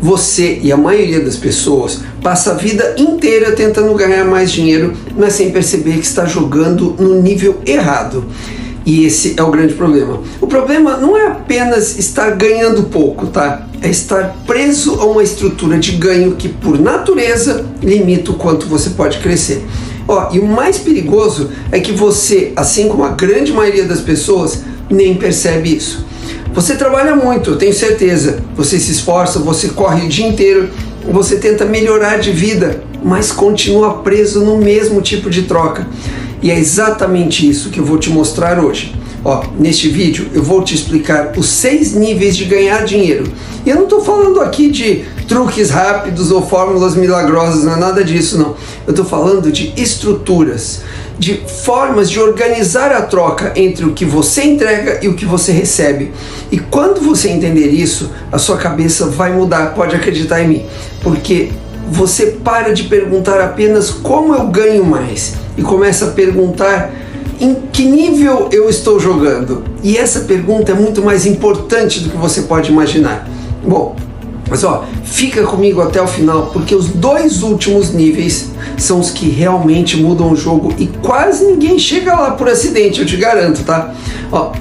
Você e a maioria das pessoas passa a vida inteira tentando ganhar mais dinheiro, mas sem perceber que está jogando no nível errado. E esse é o grande problema. O problema não é apenas estar ganhando pouco, tá? É estar preso a uma estrutura de ganho que, por natureza, limita o quanto você pode crescer. E o mais perigoso é que você, assim como a grande maioria das pessoas, nem percebe isso. Você trabalha muito, eu tenho certeza. Você se esforça, você corre o dia inteiro, você tenta melhorar de vida, mas continua preso no mesmo tipo de troca. E é exatamente isso que eu vou te mostrar hoje. Neste vídeo eu vou te explicar os 6 níveis de ganhar dinheiro. E eu não estou falando aqui de truques rápidos ou fórmulas milagrosas, não é nada disso não. Eu estou falando de estruturas, de formas de organizar a troca entre o que você entrega e o que você recebe. E quando você entender isso, a sua cabeça vai mudar, pode acreditar em mim. Porque você para de perguntar apenas como eu ganho mais e começa a perguntar em que nível eu estou jogando. E essa pergunta é muito mais importante do que você pode imaginar. Bom, mas fica comigo até o final, porque os 2 últimos níveis são os que realmente mudam o jogo e quase ninguém chega lá por acidente, eu te garanto, tá?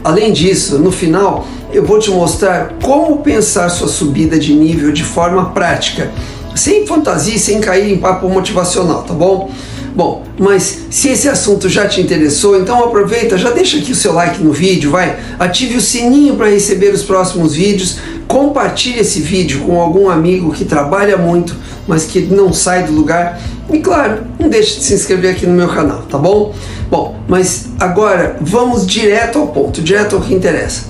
Além disso, no final eu vou te mostrar como pensar sua subida de nível de forma prática, sem fantasia e sem cair em papo motivacional, tá bom? Bom, mas se esse assunto já te interessou, então aproveita, já deixa aqui o seu like no vídeo, ative o sininho para receber os próximos vídeos, compartilhe esse vídeo com algum amigo que trabalha muito, mas que não sai do lugar, e claro, não deixe de se inscrever aqui no meu canal, tá bom? Bom, mas agora vamos direto ao ponto, direto ao que interessa.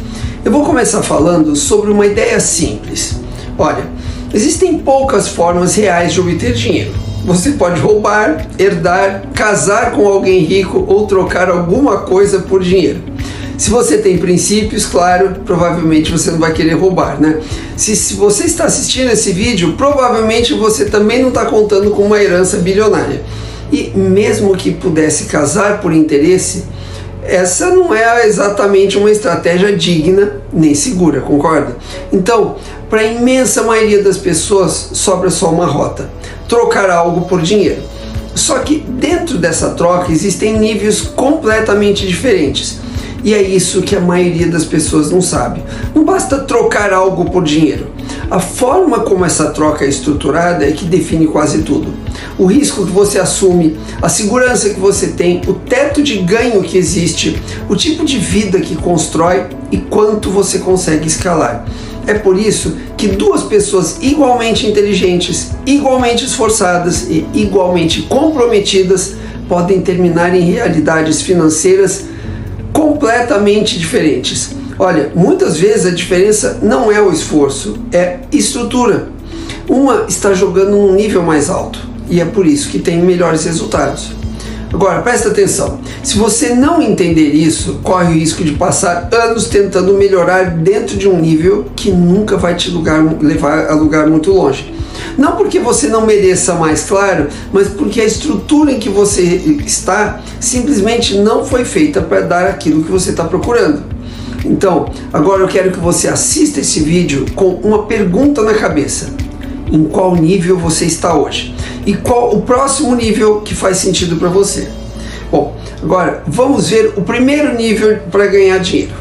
Eu vou começar falando sobre uma ideia simples. Olha, existem poucas formas reais de obter dinheiro. Você pode roubar, herdar, casar com alguém rico ou trocar alguma coisa por dinheiro. Se você tem princípios, claro, provavelmente você não vai querer roubar, né? Se você está assistindo esse vídeo, provavelmente você também não está contando com uma herança bilionária. E mesmo que pudesse casar por interesse, essa não é exatamente uma estratégia digna nem segura, concorda? Então, para a imensa maioria das pessoas, sobra só uma rota: trocar algo por dinheiro. Só que dentro dessa troca existem níveis completamente diferentes. E é isso que a maioria das pessoas não sabe. Não basta trocar algo por dinheiro. A forma como essa troca é estruturada é que define quase tudo. O risco que você assume, a segurança que você tem, o teto de ganho que existe, o tipo de vida que constrói e quanto você consegue escalar. É por isso que 2 pessoas igualmente inteligentes, igualmente esforçadas e igualmente comprometidas podem terminar em realidades financeiras completamente diferentes. Olha, muitas vezes a diferença não é o esforço, é estrutura. Uma está jogando num nível mais alto e é por isso que tem melhores resultados. Agora, presta atenção, se você não entender isso, corre o risco de passar anos tentando melhorar dentro de um nível que nunca vai te levar a lugar muito longe. Não porque você não mereça mais, claro, mas porque a estrutura em que você está simplesmente não foi feita para dar aquilo que você está procurando. Então, agora eu quero que você assista esse vídeo com uma pergunta na cabeça: em qual nível você está hoje? E qual o próximo nível que faz sentido para você? Bom, agora vamos ver o primeiro nível para ganhar dinheiro.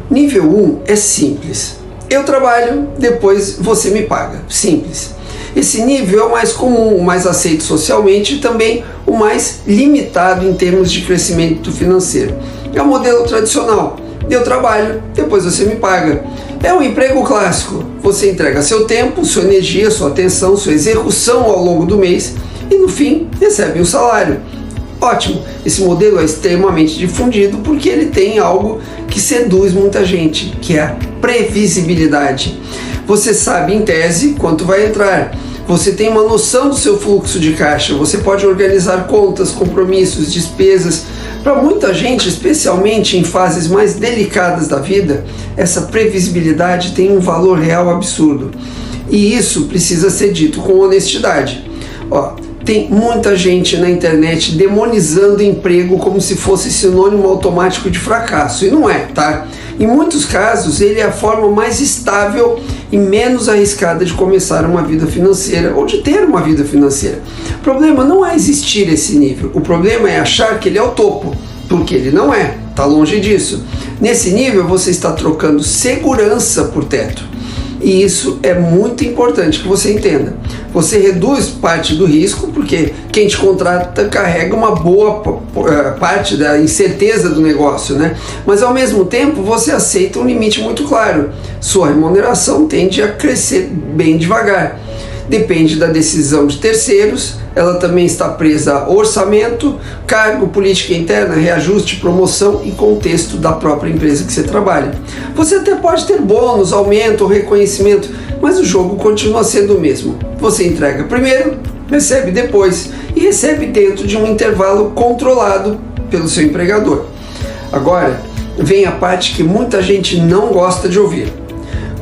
Nível 1 é simples. Eu trabalho, depois você me paga. Simples. Esse nível é o mais comum, o mais aceito socialmente e também o mais limitado em termos de crescimento financeiro. É o modelo tradicional. Eu trabalho, depois você me paga. É um emprego clássico. Você entrega seu tempo, sua energia, sua atenção, sua execução ao longo do mês e no fim recebe um salário. Ótimo, esse modelo é extremamente difundido porque ele tem algo que seduz muita gente, que é a previsibilidade. Você sabe em tese quanto vai entrar, você tem uma noção do seu fluxo de caixa, você pode organizar contas, compromissos, despesas. Para muita gente, especialmente em fases mais delicadas da vida, essa previsibilidade tem um valor real absurdo. E isso precisa ser dito com honestidade. Tem muita gente na internet demonizando emprego como se fosse sinônimo automático de fracasso. E não é, tá? Em muitos casos, ele é a forma mais estável e menos arriscada de começar uma vida financeira ou de ter uma vida financeira. O problema não é existir esse nível, o problema é achar que ele é o topo, porque ele não é, está longe disso. Nesse nível você está trocando segurança por teto. E isso é muito importante que você entenda. Você reduz parte do risco, porque quem te contrata carrega uma boa parte da incerteza do negócio, né? Mas ao mesmo tempo você aceita um limite muito claro. Sua remuneração tende a crescer bem devagar. Depende da decisão de terceiros, ela também está presa a orçamento, cargo, política interna, reajuste, promoção e contexto da própria empresa que você trabalha. Você até pode ter bônus, aumento ou reconhecimento, mas o jogo continua sendo o mesmo. Você entrega primeiro, recebe depois e recebe dentro de um intervalo controlado pelo seu empregador. Agora, vem a parte que muita gente não gosta de ouvir.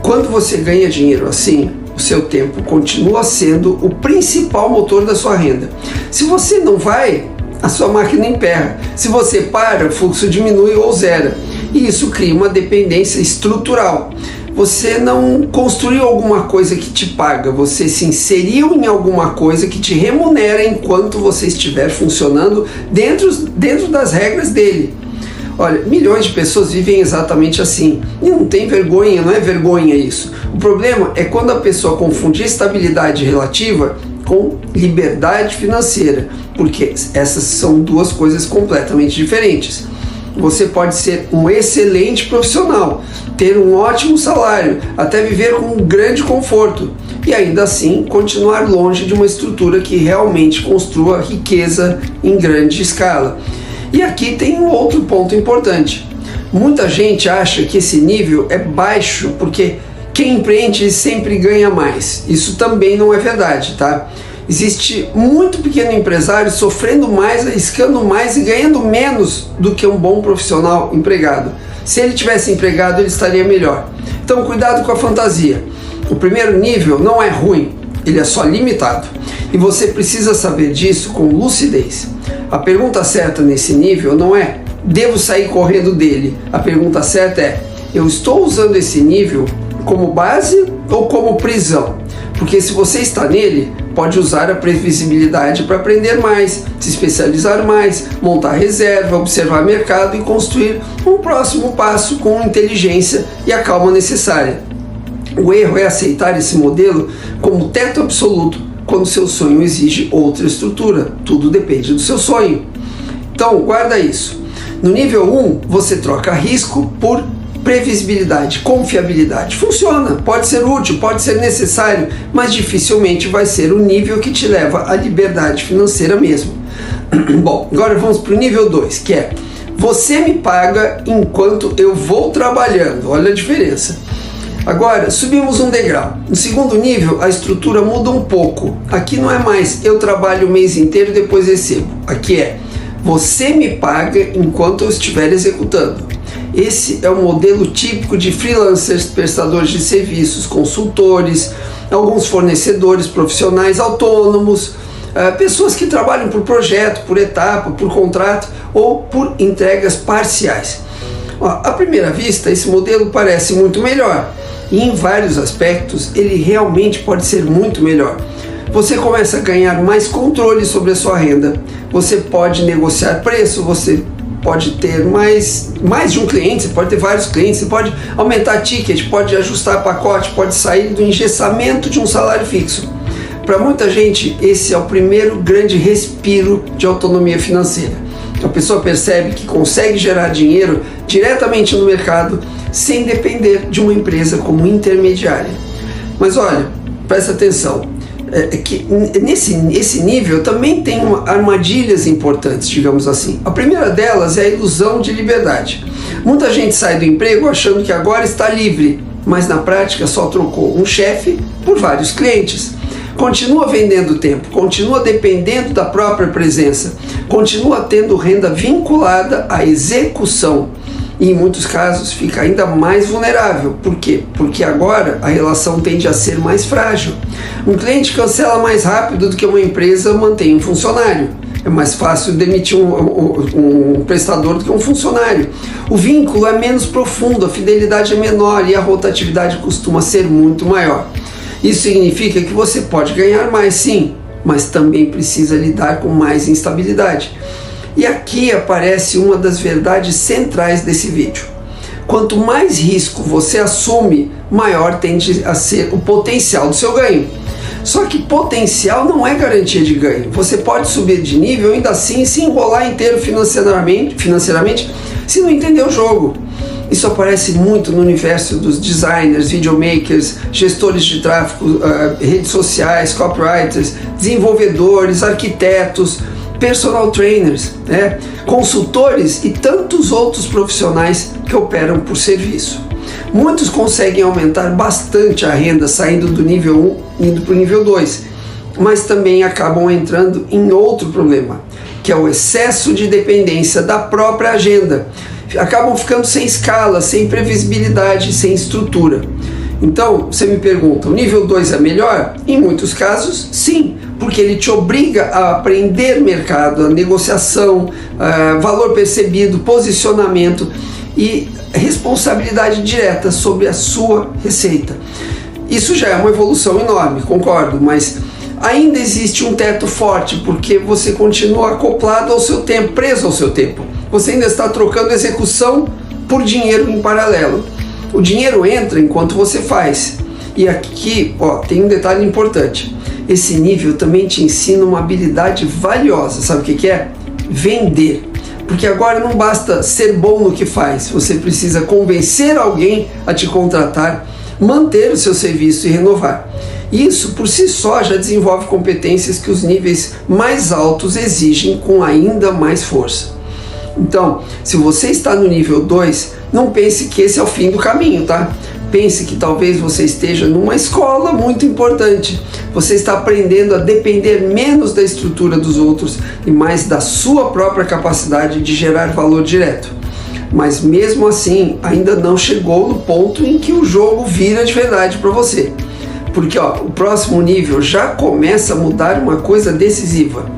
Quando você ganha dinheiro assim, o seu tempo continua sendo o principal motor da sua renda. Se você não vai, a sua máquina emperra. Se você para, o fluxo diminui ou zera. E isso cria uma dependência estrutural. Você não construiu alguma coisa que te paga, você se inseriu em alguma coisa que te remunera enquanto você estiver funcionando dentro das regras dele. Olha, milhões de pessoas vivem exatamente assim. E não tem vergonha, não é vergonha isso. O problema é quando a pessoa confunde estabilidade relativa com liberdade financeira, porque essas são duas coisas completamente diferentes. Você pode ser um excelente profissional, ter um ótimo salário, até viver com um grande conforto e ainda assim continuar longe de uma estrutura que realmente construa riqueza em grande escala. E aqui tem um outro ponto importante. Muita gente acha que esse nível é baixo porque quem empreende sempre ganha mais. Isso também não é verdade, tá? Existe muito pequeno empresário sofrendo mais, arriscando mais e ganhando menos do que um bom profissional empregado. Se ele tivesse empregado, ele estaria melhor. Então, cuidado com a fantasia. O primeiro nível não é ruim, ele é só limitado. E você precisa saber disso com lucidez. A pergunta certa nesse nível não é: devo sair correndo dele? A pergunta certa é: eu estou usando esse nível como base ou como prisão? Porque se você está nele, pode usar a previsibilidade para aprender mais, se especializar mais, montar reserva, observar mercado e construir um próximo passo com inteligência e a calma necessária. O erro é aceitar esse modelo como teto absoluto quando seu sonho exige outra estrutura. Tudo depende do seu sonho. Então, guarda isso. No nível 1, você troca risco por previsibilidade, confiabilidade. Funciona, pode ser útil, pode ser necessário, mas dificilmente vai ser o nível que te leva à liberdade financeira mesmo. Bom, agora vamos para o nível 2, que é: você me paga enquanto eu vou trabalhando. Olha a diferença. Agora, subimos um degrau. No segundo nível, a estrutura muda um pouco. Aqui não é mais eu trabalho o mês inteiro e depois recebo. Aqui é: você me paga enquanto eu estiver executando. Esse é o modelo típico de freelancers, prestadores de serviços, consultores, alguns fornecedores profissionais autônomos, pessoas que trabalham por projeto, por etapa, por contrato ou por entregas parciais. À primeira vista, esse modelo parece muito melhor e em vários aspectos ele realmente pode ser muito melhor. Você começa a ganhar mais controle sobre a sua renda, você pode negociar preço, você pode ter mais de um cliente, você pode ter vários clientes, você pode aumentar ticket, pode ajustar pacote, pode sair do engessamento de um salário fixo. Para muita gente, esse é o primeiro grande respiro de autonomia financeira. A pessoa percebe que consegue gerar dinheiro diretamente no mercado sem depender de uma empresa como intermediária. Mas olha, presta atenção. Que nesse nível também tem armadilhas importantes, digamos assim. A primeira delas é a ilusão de liberdade. Muita gente sai do emprego achando que agora está livre, mas na prática só trocou um chefe por vários clientes. Continua vendendo tempo, continua dependendo da própria presença, continua tendo renda vinculada à execução. E em muitos casos fica ainda mais vulnerável. Por quê? Porque agora a relação tende a ser mais frágil. Um cliente cancela mais rápido do que uma empresa mantém um funcionário. É mais fácil demitir um prestador do que um funcionário. O vínculo é menos profundo, a fidelidade é menor e a rotatividade costuma ser muito maior. Isso significa que você pode ganhar mais, sim, mas também precisa lidar com mais instabilidade. E aqui aparece uma das verdades centrais desse vídeo. Quanto mais risco você assume, maior tende a ser o potencial do seu ganho. Só que potencial não é garantia de ganho. Você pode subir de nível e ainda assim se enrolar inteiro financeiramente se não entender o jogo. Isso aparece muito no universo dos designers, videomakers, gestores de tráfego, redes sociais, copywriters, desenvolvedores, arquitetos, personal trainers, consultores e tantos outros profissionais que operam por serviço. Muitos conseguem aumentar bastante a renda saindo do nível 1 indo para o nível 2, mas também acabam entrando em outro problema, que é o excesso de dependência da própria agenda. Acabam ficando sem escala, sem previsibilidade, sem estrutura. Então, você me pergunta, o nível 2 é melhor? Em muitos casos, sim, porque ele te obriga a aprender mercado, a negociação, valor percebido, posicionamento e responsabilidade direta sobre a sua receita. Isso já é uma evolução enorme, concordo, mas ainda existe um teto forte, porque você continua acoplado ao seu tempo, preso ao seu tempo. Você ainda está trocando execução por dinheiro em paralelo. O dinheiro entra enquanto você faz. E aqui, tem um detalhe importante. Esse nível também te ensina uma habilidade valiosa. Sabe o que é? Vender. Porque agora não basta ser bom no que faz. Você precisa convencer alguém a te contratar, manter o seu serviço e renovar. Isso, por si só, já desenvolve competências que os níveis mais altos exigem com ainda mais força. Então, se você está no nível 2, não pense que esse é o fim do caminho, tá? Pense que talvez você esteja numa escola muito importante. Você está aprendendo a depender menos da estrutura dos outros e mais da sua própria capacidade de gerar valor direto. Mas mesmo assim, ainda não chegou no ponto em que o jogo vira de verdade para você. Porque o próximo nível já começa a mudar uma coisa decisiva.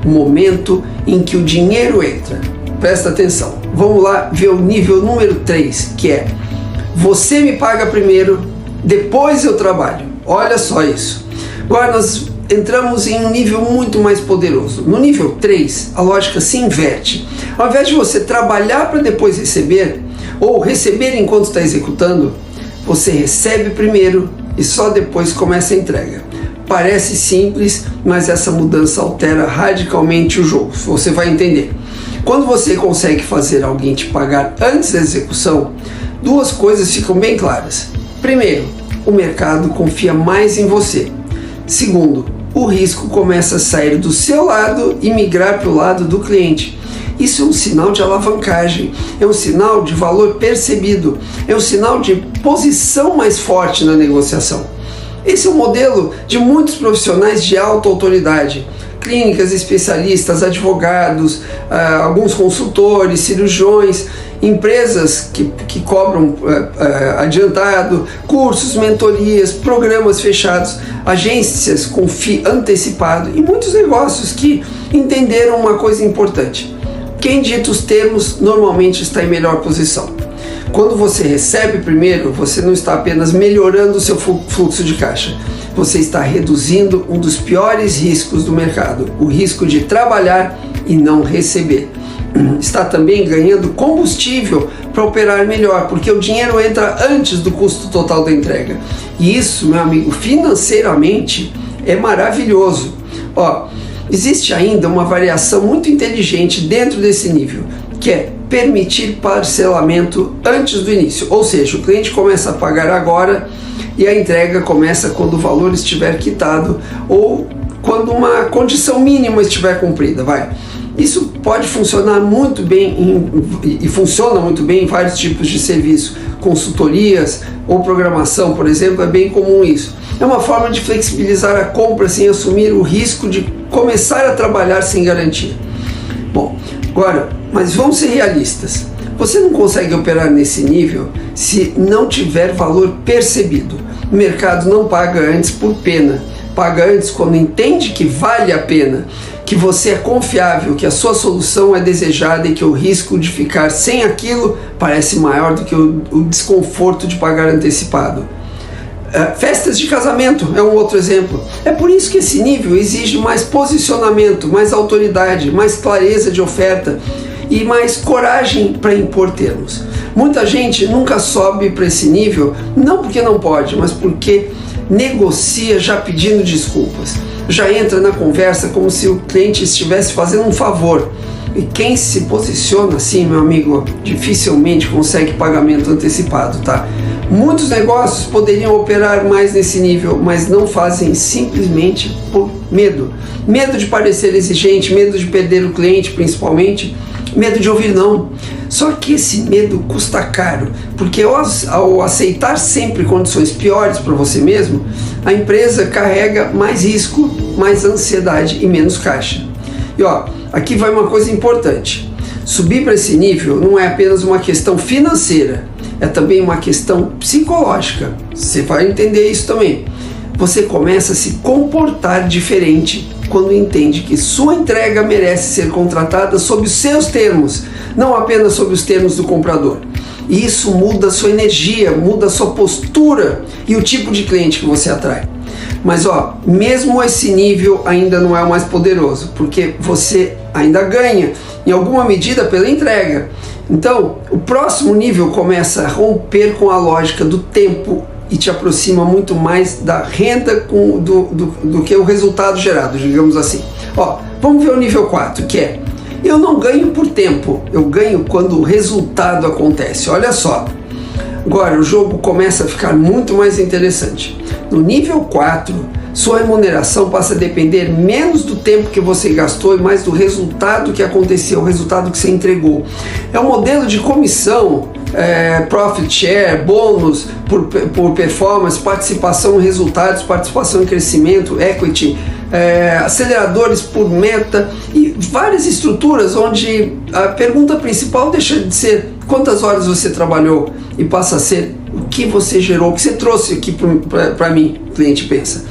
O momento em que o dinheiro entra. Presta atenção. Vamos lá ver o nível número 3, que é: você me paga primeiro, depois eu trabalho. Olha só isso. Agora nós entramos em um nível muito mais poderoso. No nível 3, a lógica se inverte. Ao invés de você trabalhar para depois receber, ou receber enquanto está executando, você recebe primeiro e só depois começa a entrega. Parece simples, mas essa mudança altera radicalmente o jogo. Você vai entender. Quando você consegue fazer alguém te pagar antes da execução, duas coisas ficam bem claras. Primeiro, o mercado confia mais em você. Segundo, o risco começa a sair do seu lado e migrar para o lado do cliente. Isso é um sinal de alavancagem, é um sinal de valor percebido, é um sinal de posição mais forte na negociação. Esse é o modelo de muitos profissionais de alta autoridade. Clínicas, especialistas, advogados, alguns consultores, cirurgiões, empresas que cobram adiantado, cursos, mentorias, programas fechados, agências com FII antecipado e muitos negócios que entenderam uma coisa importante. Quem dita os termos normalmente está em melhor posição. Quando você recebe primeiro, você não está apenas melhorando o seu fluxo de caixa, você está reduzindo um dos piores riscos do mercado, o risco de trabalhar e não receber. Está também ganhando combustível para operar melhor, porque o dinheiro entra antes do custo total da entrega. E isso, meu amigo, financeiramente é maravilhoso. Existe ainda uma variação muito inteligente dentro desse nível, que é permitir parcelamento antes do início. Ou seja, o cliente começa a pagar agora e a entrega começa quando o valor estiver quitado ou quando uma condição mínima estiver cumprida. Isso pode funcionar muito bem e funciona muito bem em vários tipos de serviço. Consultorias ou programação, por exemplo, é bem comum isso. É uma forma de flexibilizar a compra sem assumir o risco de começar a trabalhar sem garantia. Bom, agora, mas vamos ser realistas. Você não consegue operar nesse nível se não tiver valor percebido. O mercado não paga antes por pena, paga antes quando entende que vale a pena, que você é confiável, que a sua solução é desejada e que o risco de ficar sem aquilo parece maior do que o desconforto de pagar antecipado. Festas de casamento é um outro exemplo. É por isso que esse nível exige mais posicionamento, mais autoridade, mais clareza de oferta e mais coragem para impor termos. Muita gente nunca sobe para esse nível, não porque não pode, mas porque negocia já pedindo desculpas. Já entra na conversa como se o cliente estivesse fazendo um favor. E quem se posiciona assim, meu amigo, dificilmente consegue pagamento antecipado, tá? Muitos negócios poderiam operar mais nesse nível, mas não fazem simplesmente por medo. Medo de parecer exigente, medo de perder o cliente principalmente, medo de ouvir não. Só que esse medo custa caro, porque ao aceitar sempre condições piores para você mesmo, a empresa carrega mais risco, mais ansiedade e menos caixa. E aqui vai uma coisa importante. Subir para esse nível não é apenas uma questão financeira, é também uma questão psicológica. Você vai entender isso também. Você começa a se comportar diferente quando entende que sua entrega merece ser contratada sob os seus termos, não apenas sob os termos do comprador. E isso muda a sua energia, muda a sua postura e o tipo de cliente que você atrai. Mas mesmo esse nível ainda não é o mais poderoso, porque você ainda ganha em alguma medida pela entrega. Então, o próximo nível começa a romper com a lógica do tempo e te aproxima muito mais da renda do que o resultado gerado, digamos assim. Vamos ver o nível 4, que é: eu não ganho por tempo, eu ganho quando o resultado acontece. Olha só, agora o jogo começa a ficar muito mais interessante. No nível 4, sua remuneração passa a depender menos do tempo que você gastou e mais do resultado que aconteceu, o resultado que você entregou. É um modelo de comissão, profit share, bônus por performance, participação em resultados, participação em crescimento, equity, aceleradores por meta e várias estruturas onde a pergunta principal deixa de ser quantas horas você trabalhou e passa a ser o que você gerou, o que você trouxe aqui para mim, o cliente pensa.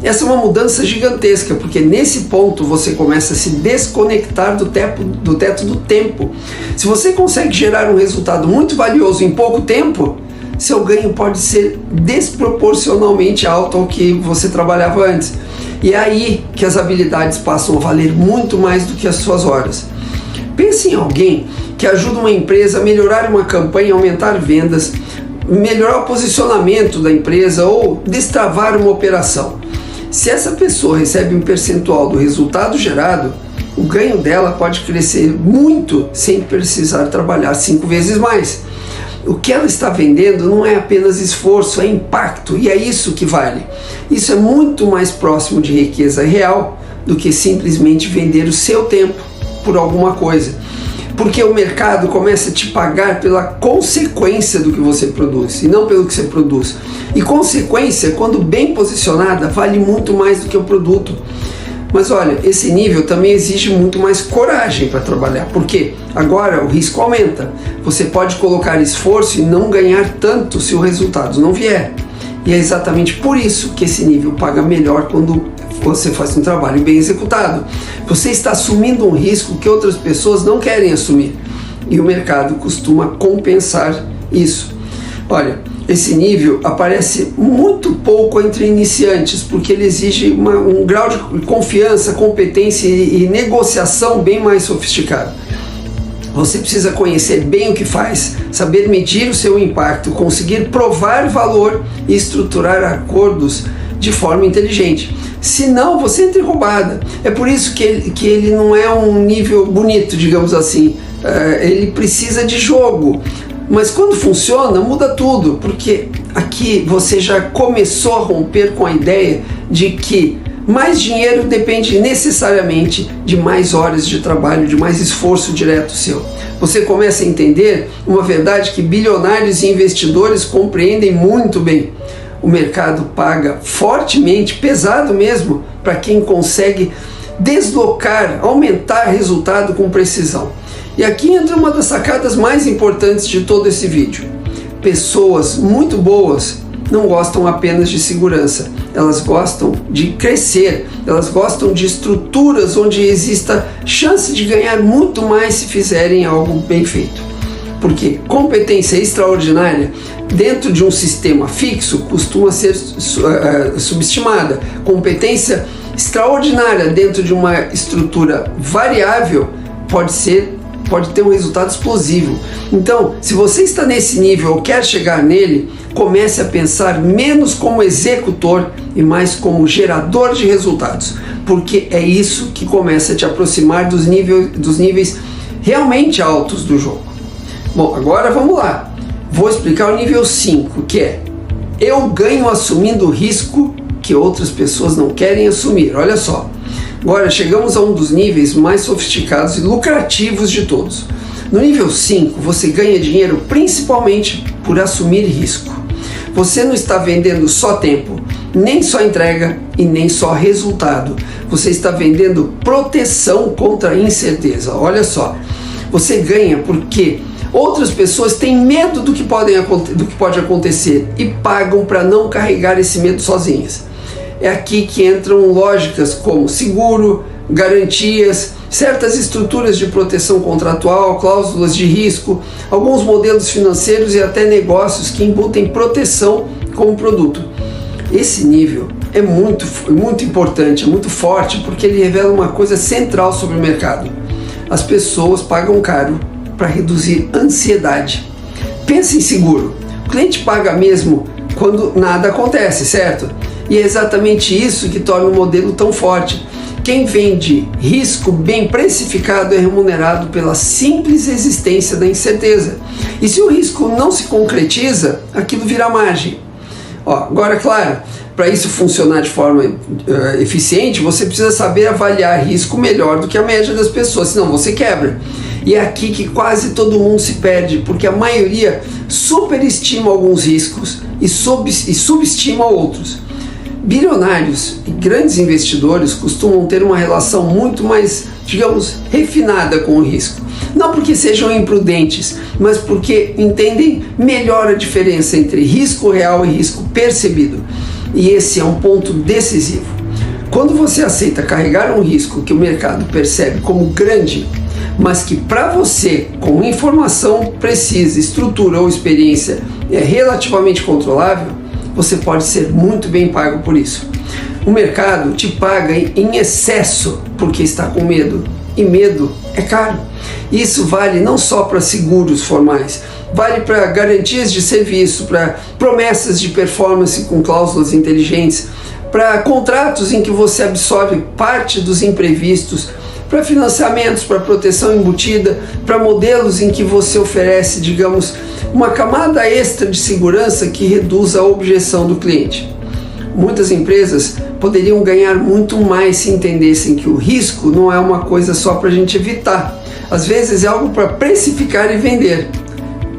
Essa é uma mudança gigantesca, porque nesse ponto você começa a se desconectar do teto do tempo. Se você consegue gerar um resultado muito valioso em pouco tempo, seu ganho pode ser desproporcionalmente alto ao que você trabalhava antes. E é aí que as habilidades passam a valer muito mais do que as suas horas. Pense em alguém que ajuda uma empresa a melhorar uma campanha, aumentar vendas, melhorar o posicionamento da empresa ou destravar uma operação. Se essa pessoa recebe um percentual do resultado gerado, o ganho dela pode crescer muito sem precisar trabalhar 5 vezes mais. O que ela está vendendo não é apenas esforço, é impacto, e é isso que vale. Isso é muito mais próximo de riqueza real do que simplesmente vender o seu tempo por alguma coisa. Porque o mercado começa a te pagar pela consequência do que você produz e não pelo que você produz. E consequência, quando bem posicionada, vale muito mais do que o produto. Mas olha, esse nível também exige muito mais coragem para trabalhar, porque agora o risco aumenta. Você pode colocar esforço e não ganhar tanto se o resultado não vier. E é exatamente por isso que esse nível paga melhor quando você faz um trabalho bem executado. Você está assumindo um risco que outras pessoas não querem assumir. E o mercado costuma compensar isso. Olha, esse nível aparece muito pouco entre iniciantes, porque ele exige um grau de confiança, competência e negociação bem mais sofisticado. Você precisa conhecer bem o que faz, saber medir o seu impacto, conseguir provar valor e estruturar acordos de forma inteligente. Senão você entra em roubada. É por isso que ele não é um nível bonito, digamos assim. Ele precisa de jogo. Mas quando funciona, muda tudo, porque aqui você já começou a romper com a ideia de que mais dinheiro depende necessariamente de mais horas de trabalho, de mais esforço direto seu. Você começa a entender uma verdade que bilionários e investidores compreendem muito bem. O mercado paga fortemente, pesado mesmo, para quem consegue deslocar, aumentar resultado com precisão. E aqui entra uma das sacadas mais importantes de todo esse vídeo. Pessoas muito boas não gostam apenas de segurança, elas gostam de crescer, elas gostam de estruturas onde exista chance de ganhar muito mais se fizerem algo bem feito. Porque competência extraordinária dentro de um sistema fixo costuma ser subestimada. Competência extraordinária dentro de uma estrutura variável pode ter um resultado explosivo. Então, se você está nesse nível ou quer chegar nele, comece a pensar menos como executor e mais como gerador de resultados, porque é isso que começa a te aproximar dos níveis realmente altos do jogo. Bom, agora vamos lá. Vou explicar o nível 5, que é: eu ganho assumindo o risco que outras pessoas não querem assumir. Olha só. Agora chegamos a um dos níveis mais sofisticados e lucrativos de todos. No nível 5, você ganha dinheiro principalmente por assumir risco. Você não está vendendo só tempo, nem só entrega e nem só resultado. Você está vendendo proteção contra a incerteza. Olha só, você ganha porque outras pessoas têm medo do que pode acontecer e pagam para não carregar esse medo sozinhas. É aqui que entram lógicas como seguro, garantias, certas estruturas de proteção contratual, cláusulas de risco, alguns modelos financeiros e até negócios que embutem proteção como produto. Esse nível é muito importante, é muito forte, porque ele revela uma coisa central sobre o mercado. As pessoas pagam caro para reduzir ansiedade. Pense em seguro. O cliente paga mesmo quando nada acontece, certo? E é exatamente isso que torna o modelo tão forte. Quem vende risco bem precificado é remunerado pela simples existência da incerteza. E se o risco não se concretiza, aquilo vira margem. Agora, claro, para isso funcionar de forma eficiente, você precisa saber avaliar risco melhor do que a média das pessoas, senão você quebra. E é aqui que quase todo mundo se perde, porque a maioria superestima alguns riscos e subestima outros. Bilionários e grandes investidores costumam ter uma relação muito mais, digamos, refinada com o risco. Não porque sejam imprudentes, mas porque entendem melhor a diferença entre risco real e risco percebido. E esse é um ponto decisivo. Quando você aceita carregar um risco que o mercado percebe como grande, mas que para você, com informação precisa, estrutura ou experiência, é relativamente controlável, você pode ser muito bem pago por isso. O mercado te paga em excesso porque está com medo, e medo é caro. Isso vale não só para seguros formais, vale para garantias de serviço, para promessas de performance com cláusulas inteligentes, para contratos em que você absorve parte dos imprevistos, para financiamentos, para proteção embutida, para modelos em que você oferece, digamos, uma camada extra de segurança que reduz a objeção do cliente. Muitas empresas poderiam ganhar muito mais se entendessem que o risco não é uma coisa só para a gente evitar. Às vezes é algo para precificar e vender.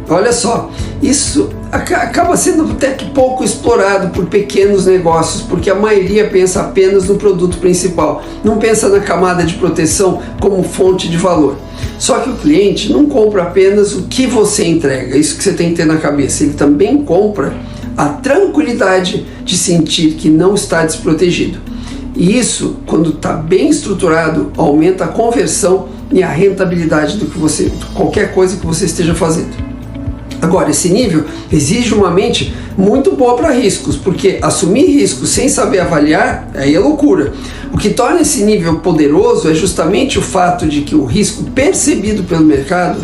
Olha só, isso acaba sendo até que pouco explorado por pequenos negócios, porque a maioria pensa apenas no produto principal, não pensa na camada de proteção como fonte de valor. Só que o cliente não compra apenas o que você entrega, isso que você tem que ter na cabeça, ele também compra a tranquilidade de sentir que não está desprotegido. E isso, quando está bem estruturado, aumenta a conversão e a rentabilidade de qualquer coisa que você esteja fazendo. Agora, esse nível exige uma mente muito boa para riscos, porque assumir riscos sem saber avaliar, aí é loucura. O que torna esse nível poderoso é justamente o fato de que o risco percebido pelo mercado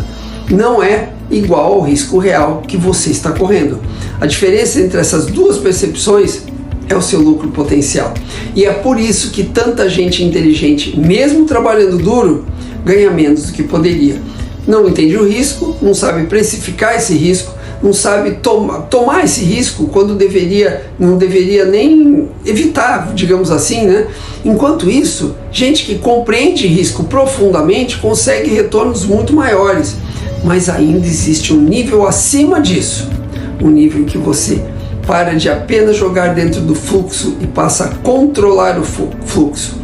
não é igual ao risco real que você está correndo. A diferença entre essas duas percepções é o seu lucro potencial. E é por isso que tanta gente inteligente, mesmo trabalhando duro, ganha menos do que poderia. Não entende o risco, não sabe precificar esse risco, não sabe tomar esse risco quando não deveria nem evitar, digamos assim, né? Enquanto isso, gente que compreende risco profundamente consegue retornos muito maiores, mas ainda existe um nível acima disso, um nível em que você para de apenas jogar dentro do fluxo e passa a controlar o fluxo.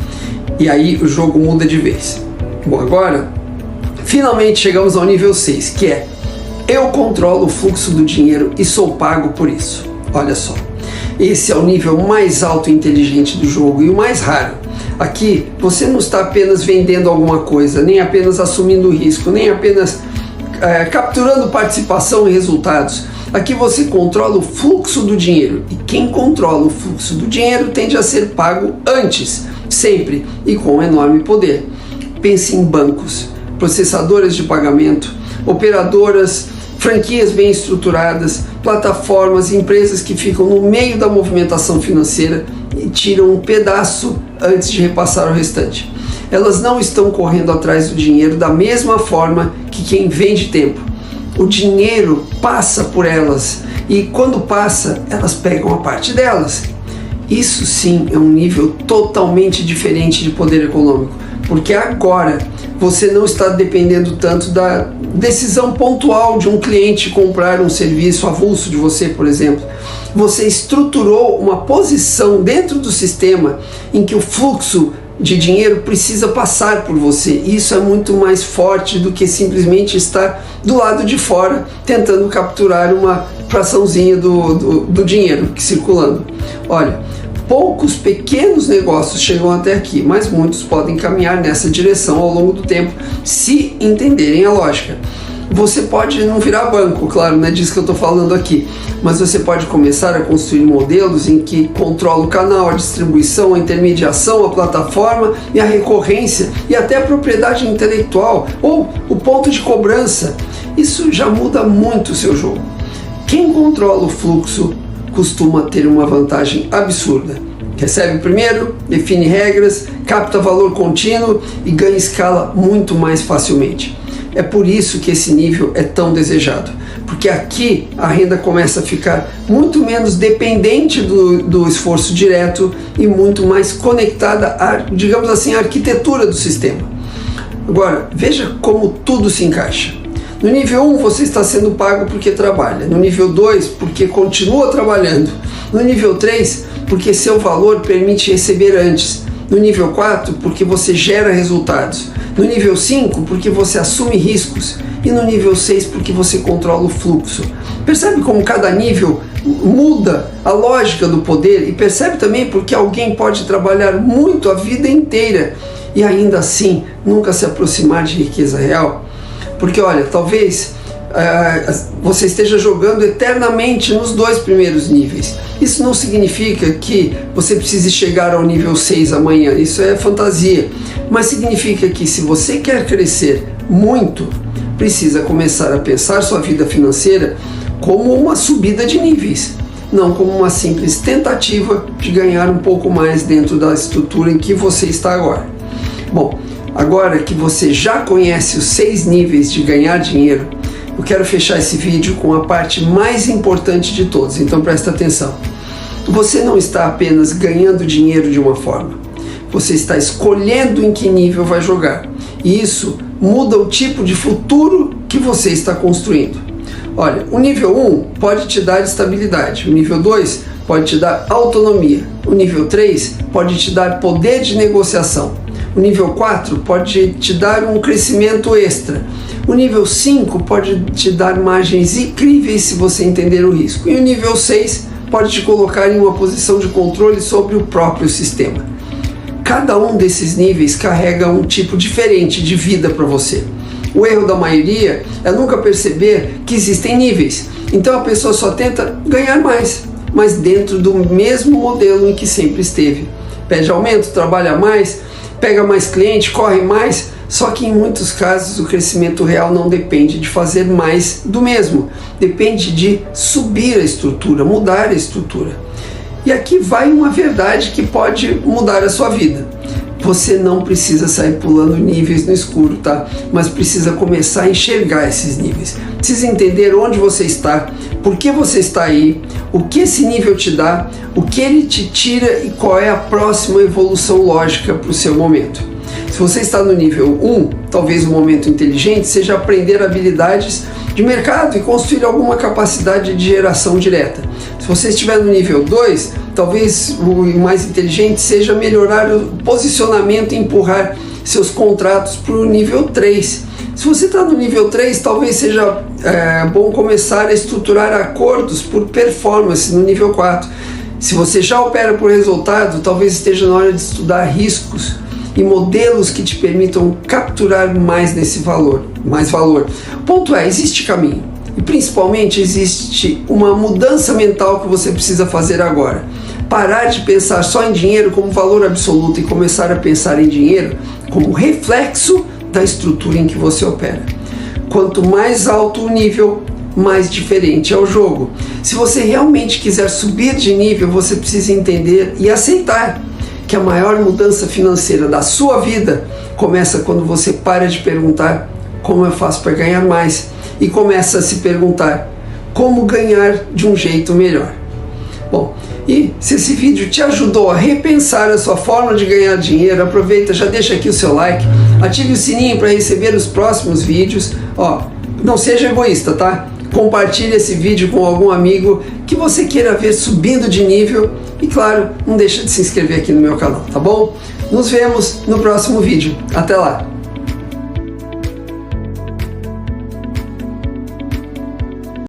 E aí o jogo muda de vez. Bom, agora finalmente chegamos ao nível 6, que é: eu controlo o fluxo do dinheiro e sou pago por isso. Olha só, Esse é o nível mais alto e inteligente do jogo e o mais raro. Aqui você não está apenas vendendo alguma coisa, nem apenas assumindo risco, nem apenas capturando participação e resultados. Aqui você controla o fluxo do dinheiro, e quem controla o fluxo do dinheiro tende a ser pago antes, sempre e com enorme poder. Pense em bancos, processadoras de pagamento, operadoras, franquias bem estruturadas, plataformas, empresas que ficam no meio da movimentação financeira e tiram um pedaço antes de repassar o restante. Elas não estão correndo atrás do dinheiro da mesma forma que quem vende tempo. O dinheiro passa por elas e quando passa, elas pegam a parte delas. Isso sim é um nível totalmente diferente de poder econômico, porque agora você não está dependendo tanto da decisão pontual de um cliente comprar um serviço avulso de você, por exemplo. Você estruturou uma posição dentro do sistema em que o fluxo de dinheiro precisa passar por você. Isso é muito mais forte do que simplesmente estar do lado de fora tentando capturar uma fraçãozinha do dinheiro que circulando. Olha, poucos pequenos negócios chegam até aqui, mas muitos podem caminhar nessa direção ao longo do tempo, se entenderem a lógica. Você pode não virar banco, claro, não é disso que eu estou falando aqui, mas você pode começar a construir modelos em que controla o canal, a distribuição, a intermediação, a plataforma e a recorrência e até a propriedade intelectual ou o ponto de cobrança. Isso já muda muito o seu jogo. Quem controla o fluxo costuma ter uma vantagem absurda. Recebe primeiro, define regras, capta valor contínuo e ganha escala muito mais facilmente. É por isso que esse nível é tão desejado, porque aqui a renda começa a ficar muito menos dependente do esforço direto e muito mais conectada à, digamos assim, à arquitetura do sistema. Agora, veja como tudo se encaixa. No nível 1 você está sendo pago porque trabalha, no nível 2 porque continua trabalhando, no nível 3 porque seu valor permite receber antes, no nível 4 porque você gera resultados, no nível 5 porque você assume riscos e no nível 6 porque você controla o fluxo. Percebe como cada nível muda a lógica do poder e percebe também porque alguém pode trabalhar muito a vida inteira e ainda assim nunca se aproximar de riqueza real? Porque olha, talvez você esteja jogando eternamente nos 2 primeiros níveis. Isso não significa que você precise chegar ao nível 6 amanhã, isso é fantasia. Mas significa que se você quer crescer muito, precisa começar a pensar sua vida financeira como uma subida de níveis, não como uma simples tentativa de ganhar um pouco mais dentro da estrutura em que você está agora. Bom, agora que você já conhece os 6 níveis de ganhar dinheiro, eu quero fechar esse vídeo com a parte mais importante de todos, então presta atenção. Você não está apenas ganhando dinheiro de uma forma, você está escolhendo em que nível vai jogar, e isso muda o tipo de futuro que você está construindo. Olha, o nível 1 pode te dar estabilidade, o nível 2 pode te dar autonomia, o nível 3 pode te dar poder de negociação, o nível 4 pode te dar um crescimento extra, o nível 5 pode te dar margens incríveis se você entender o risco, e o nível 6 pode te colocar em uma posição de controle sobre o próprio sistema. Cada um desses níveis carrega um tipo diferente de vida para você. O erro da maioria é nunca perceber que existem níveis, então a pessoa só tenta ganhar mais, mas dentro do mesmo modelo em que sempre esteve. Pede aumento, trabalha mais, pega mais cliente, corre mais, só que em muitos casos o crescimento real não depende de fazer mais do mesmo, depende de subir a estrutura, mudar a estrutura. E aqui vai uma verdade que pode mudar a sua vida. Você não precisa sair pulando níveis no escuro, tá? Mas precisa começar a enxergar esses níveis. Precisa entender onde você está, por que você está aí, o que esse nível te dá, o que ele te tira e qual é a próxima evolução lógica para o seu momento. Se você está no nível 1, talvez o momento inteligente seja aprender habilidades de mercado e construir alguma capacidade de geração direta. Se você estiver no nível 2, talvez o mais inteligente seja melhorar o posicionamento e empurrar seus contratos para o nível 3. Se você está no nível 3, talvez seja bom começar a estruturar acordos por performance no nível 4. Se você já opera por resultado, talvez esteja na hora de estudar riscos e modelos que te permitam capturar mais valor. O ponto é, existe caminho. E principalmente existe uma mudança mental que você precisa fazer agora. Parar de pensar só em dinheiro como valor absoluto e começar a pensar em dinheiro como reflexo da estrutura em que você opera. Quanto mais alto o nível, mais diferente é o jogo. Se você realmente quiser subir de nível, você precisa entender e aceitar que a maior mudança financeira da sua vida começa quando você para de perguntar como eu faço para ganhar mais e começa a se perguntar como ganhar de um jeito melhor. Bom, e se esse vídeo te ajudou a repensar a sua forma de ganhar dinheiro, aproveita, já deixa aqui o seu like, ative o sininho para receber os próximos vídeos. Não seja egoísta, tá? Compartilhe esse vídeo com algum amigo que você queira ver subindo de nível e, claro, não deixa de se inscrever aqui no meu canal, tá bom? Nos vemos no próximo vídeo. Até lá!